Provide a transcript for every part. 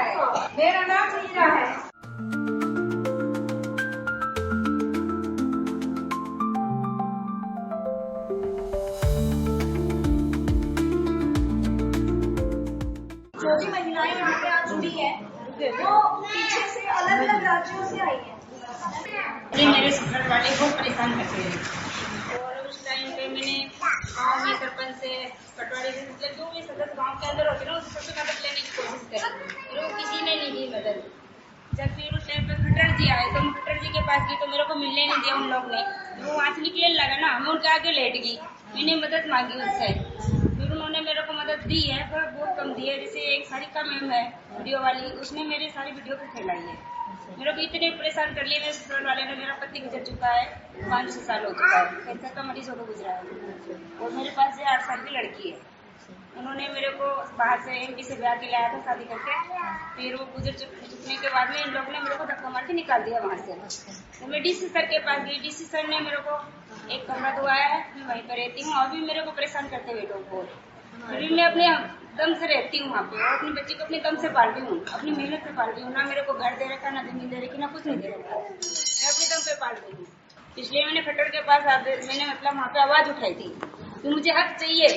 है। मेरा नाम मीरा है। जो भी महिलाएं यहाँ पे आज जुड़ी है वो पीछे से अलग अलग राज्यों से आई है। मेरे ससुराल वाले बहुत परेशान करते हैं और उस टाइम पे मैंने गाँव में सरपंच से पटवारी से मतलब जो भी सदस्य गाँव के अंदर होते ना उससे सबसे मदद लेने की कोशिश करी, फिर वो किसी ने नहीं दी मदद। जब फिर उस टाइम पे खट्टर जी आए तो मैं खट्टर जी के पास गई तो मेरे को मिलने नहीं दिया उन लोग ने। वो वहाँ से निकलने लगा ना, मैं उनके आगे लेट गई, मैंने मदद मांगी उनसे, फिर उन्होंने मेरे को मदद दी है पर बहुत कम दी है। जैसे एक सारिका मैम है वीडियो वाली, उसने मेरी सारी वीडियो को फैलाई है। मेरे को इतने परेशान कर लिए मेरे ससुराल वाले ने। मेरा पति गुजर चुका है, 5-6 साल हो चुका है, कैंसर का मरीज होकर गुजरा है और मेरे पास से 8 साल की लड़की है। उन्होंने मेरे को बाहर से एमपी से ब्याह के लाया था शादी करके, फिर वो गुजर चुकने के बाद में इन लोगों ने मेरे को धक्का मार के निकाल दिया वहाँ से। तो मैं डीसी सर के पास गई, डीसी सर ने मेरे को एक कमरा दुआया है, मैं वहीं पर रहती हूँ। अभी मेरे को परेशान करते हुए लोग बहुत, अभी मैं अपने दम से रहती हूँ वहाँ पे और अपनी बच्ची को अपने दम से पालती हूँ, अपनी मेहनत से पालती हूँ। ना मेरे को घर दे रखा, ना जमीन दे रखी, ना कुछ नहीं दे रखा, मैं अपने दम पे पालती हूँ। इसलिए मैंने खट्टर के पास मैंने मतलब वहाँ पे आवाज उठाई थी कि मुझे हक चाहिए।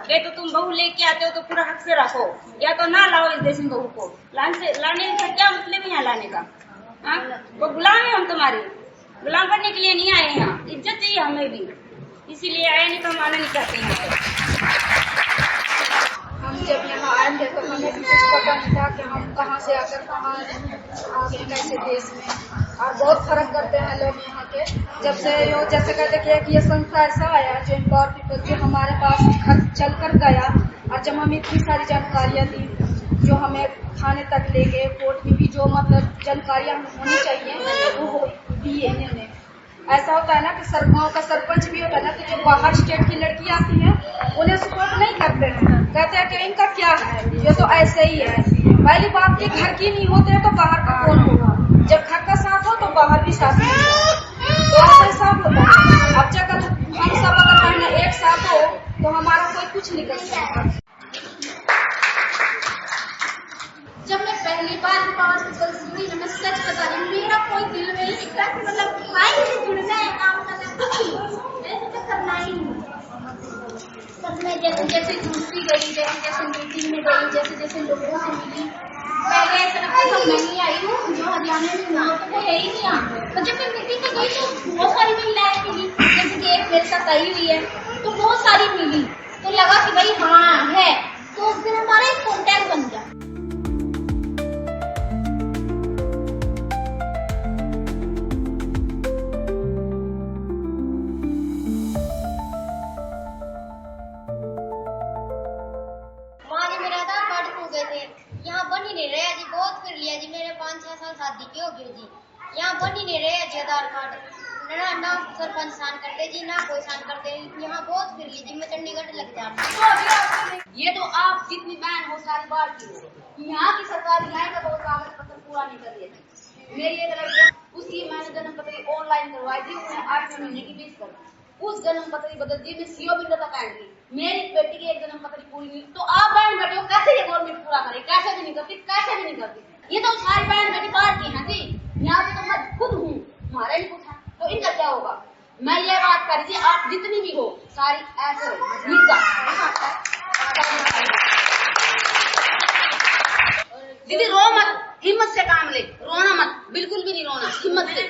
ये तो तुम बहू लेके आते हो तो पूरा हक से रखो, या तो ना लाओ इस देश में बहू को। लाने का क्या मतलब है यहाँ लाने का? वो गुलाम है, हम तुम्हारी गुलाम करने के लिए नहीं आए यहाँ, इज्जत चाहिए हमें भी, इसीलिए आए, नहीं तो हम आना नहीं चाहते हैं। हम जब यहाँ आए थे तो हमें भी कुछ पता नहीं था कि हम कहाँ से आकर कहाँ आ गए कैसे देश में। और बहुत फर्क करते हैं लोग यहाँ के। जब से यो जैसे कहते कि ये संस्था ऐसा आया जो एम्पावर पीपल, जो हमारे पास घर चल कर गया और जब हमें इतनी सारी जानकारियाँ दी, जो हमें थाने तक ले गए, कोर्ट में भी जो मतलब जानकारियाँ होनी चाहिए वो दी है इन्होंने। ऐसा होता है ना कि गाँव का सरपंच भी होता है ना, तो जो बाहर स्टेट की लड़की आती है उन्हें सपोर्ट नहीं करते हैं, कहते हैं कि इनका क्या है, ये तो ऐसे ही है। पहली बात, ये घर की नहीं होते हैं तो बाहर का कौन होगा? जब घर का साथ हो तो बाहर भी साथ है, तो ऐसा ही साथ होता है। अब जब हम सब अगर पहले एक साथ हो तो हमारा कोई कुछ नहीं कर सकता। जब मैं पहली बार एम्पावर पीपल से जुड़ी, मैं सच बता रही हूँ, मेरा कोई दिल में नहीं था कि मतलब भाई से जुड़ना है, काम करना कुछ नहीं, मुझे करना ही नहीं। बस मैं जैसे जैसे जुड़ती गई, जैसे जैसे मीटिंग में गई, जैसे जैसे लोगों से मिली, पहले ऐसा लगता था मैं ही आई हूँ जो हरियाणा में हुआ तो वो है ही नहीं यहाँ। तो जब मैं मीटिंग में गई तो बहुत सारी महिलाएं मिली, जैसे कि एक मेरे साथ आई हुई है, तो बहुत सारी मिली, तो लगा कि भाई हाँ है, तो उस दिन हमारा एक कॉन्टैक्ट बन गया। यहाँ बन ही नहीं रहा जी, बहुत फिर लिया जी, मेरे 5-6 साल शादी के हो गए जी, यहाँ बन ही नहीं रहा जी आधार कार्ड। ना सरपंच साइन करते जी, ना कोई साइन करते, यहाँ बहुत फिर ली जी, मैं चंडीगढ़ लग जाती। ये तो आप जितनी बहन हो सारी बार की हो, यहाँ की सरकार यहाँ का बहुत कागज पत्र पूरा नहीं कर रही थी। मेरी एक लड़की, उसकी मैंने जन्म पत्री ऑनलाइन करवाई थी, उसने 8 महीने की फीस कर, उस जन्म पत्री बदल दी, मैं सीओ बिंदु तक आएंगी, मेरी बेटी की एक जन्म पत्री पूरी नहीं। तो आप बहन बेटी हो, कैसे ये गवर्नमेंट पूरा करे? कैसे भी नहीं करती, कैसे भी नहीं करती। ये तो सारी बहन बेटी बाहर की है जी, यहाँ पे तो मैं खुद हूँ, हमारा ही कुछ है, तो इनका क्या होगा? मैं ये बात कर रही थी, आप जितनी भी हो सारी ऐसे दीदी, रो मत, हिम्मत से काम ले, रोना मत, बिल्कुल भी नहीं रोना, हिम्मत से।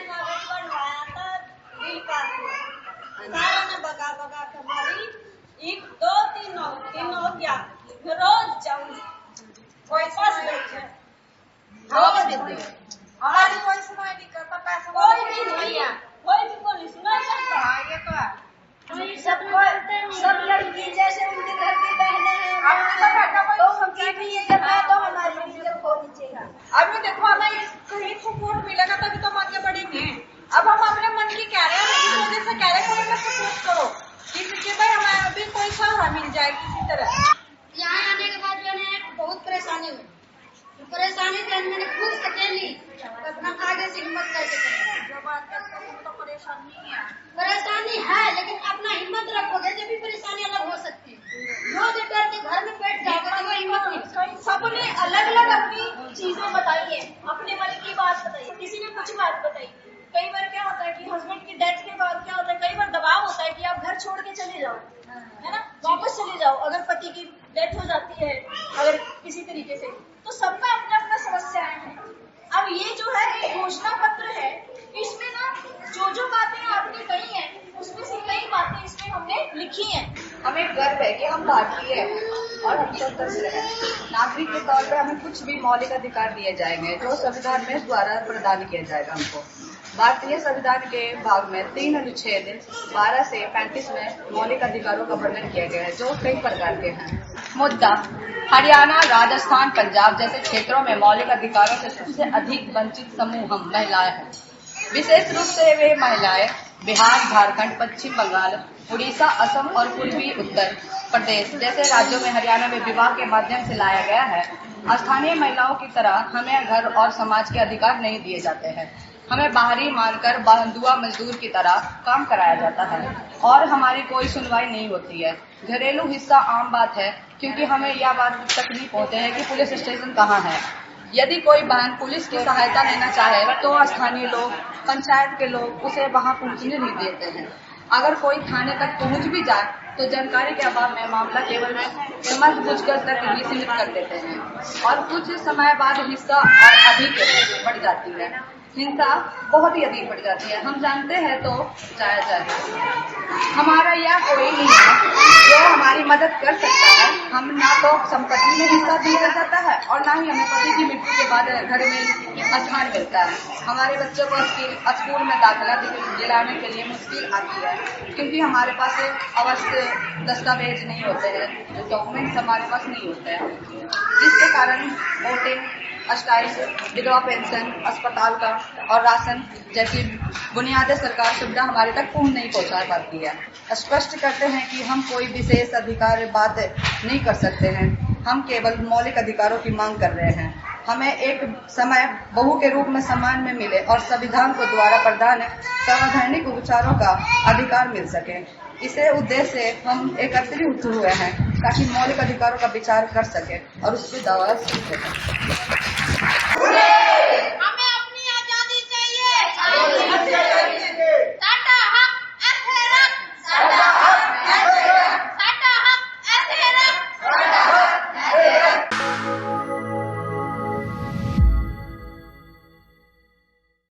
बगा हमारी 1 2 3 हो गया, रोज जाऊँ कोई पास बैठे हमारी कोई सुनाई नहीं करता, पैसा कोई भी नहीं है, कोई भी कोई सुनाई करता। हाँ ये तो है, सब लड़की जैसे उनके घर की बहनें हैं तो उनकी भी इज्जत है तो हमारी भी इज्जत होनी चाहिए। अभी देखो हमें कहीं सपोर्ट मिलेगा तभी तो हम आगे बढ़ेंगे। अब हम अपने मन की कह रहे हैं, इस वजह से कह रहे हैं कि सपोर्ट करो कि भाई हमें अभी कोई सहारा मिल जाए किसी तरह। यहाँ आने के बाद मैंने बहुत परेशानी हुई, परेशानी से मैंने खुद अकेली अपना आगे से हिम्मत करके तो परेशानी है, परेशानी है, लेकिन अपना हिम्मत रखोगे जब भी परेशानी अलग हो सकती है। रोज डर के घर में बैठ जाओगे तो हिम्मत नहीं। सबने अलग अलग अपनी चीजें अच्छी बात बताई। कई बार क्या होता है कि हस्बैंड की डेथ के बाद क्या होता है, कई बार दबाव होता है कि आप घर छोड़ के चले जाओ, है ना, वापस चले जाओ। अगर पति की डेथ हो जाती है अगर किसी तरीके से, तो सबका अपना अपना समस्याएं हैं। अब ये जो है एक घोषणा पत्र है, इसमें ना जो बातें आपने कही हैं उसमें से कई बातें इसमें हमने लिखी हैं। हमें गर्व है कि हम भारतीय हैं और हम स्वतंत्र हैं। नागरिक के तौर पर हमें कुछ भी मौलिक अधिकार दिए जाएंगे जो संविधान में द्वारा प्रदान किया जाएगा हमको। भारतीय संविधान के भाग में 3 अनुच्छेद 12 से 35 में मौलिक अधिकारों का वर्णन किया गया है जो कई प्रकार के हैं। मुद्दा: हरियाणा, राजस्थान, पंजाब जैसे क्षेत्रों में मौलिक अधिकारों से सबसे अधिक वंचित समूह हम महिलाएं हैं। विशेष रूप से वे महिलाएं बिहार, झारखंड, पश्चिम बंगाल, उड़ीसा, असम और पूर्वी उत्तर प्रदेश जैसे राज्यों में हरियाणा में विवाह के माध्यम से लाया गया है। स्थानीय महिलाओं की तरह हमें घर और समाज के अधिकार नहीं दिए जाते हैं। हमें बाहरी मानकर बंधुआ मजदूर की तरह काम कराया जाता है और हमारी कोई सुनवाई नहीं होती है। घरेलू हिस्सा आम बात है क्योंकि हमें यह बात तक नहीं पहुंचते हैं कि पुलिस स्टेशन कहाँ है। यदि कोई बहन पुलिस की सहायता लेना चाहे तो स्थानीय लोग, पंचायत के लोग उसे वहां पहुंचने नहीं देते हैं। अगर कोई थाने तक पहुंच भी जाए तो जानकारी के अभाव में मामला केवल समझ बूझकर तक ही सीमित कर देते हैं और कुछ समय बाद हिंसा और अधिक बढ़ जाती है। हिंसा बहुत ही अधिक बढ़ जाती है। हम जानते हैं तो जाया जाए। हमारा यह कोई नहीं है जो हमारी मदद कर सकता है। हम ना तो संपत्ति में हिस्सा दिया जाता है और ना ही हमें पति की मृत्यु के बाद घर में स्थान मिलता है। हमारे बच्चों को स्कूल में दाखिला दिलाने के लिए मुश्किल आती है क्योंकि हमारे पास अवश्य दस्तावेज नहीं होते हैं, जो डॉक्यूमेंट्स हमारे पास नहीं होते हैं, जिसके कारण वोटिंग, अस्थायी विधवा पेंशन, अस्पताल का और राशन जैसी बुनियादी सरकार सुविधा हमारे तक नहीं पहुंचा पाती है। स्पष्ट करते हैं कि हम कोई विशेष अधिकार बात नहीं कर सकते हैं। हम केवल मौलिक अधिकारों की मांग कर रहे हैं। हमें एक समय बहू के रूप में सम्मान में मिले और संविधान को द्वारा प्रदान संवैधानिक उपचारों का अधिकार मिल सके। इसे उद्देश्य से हम एकत्रित हुए हैं ताकि मौलिक अधिकारों का विचार कर सके और उस पर दवा सीख सके।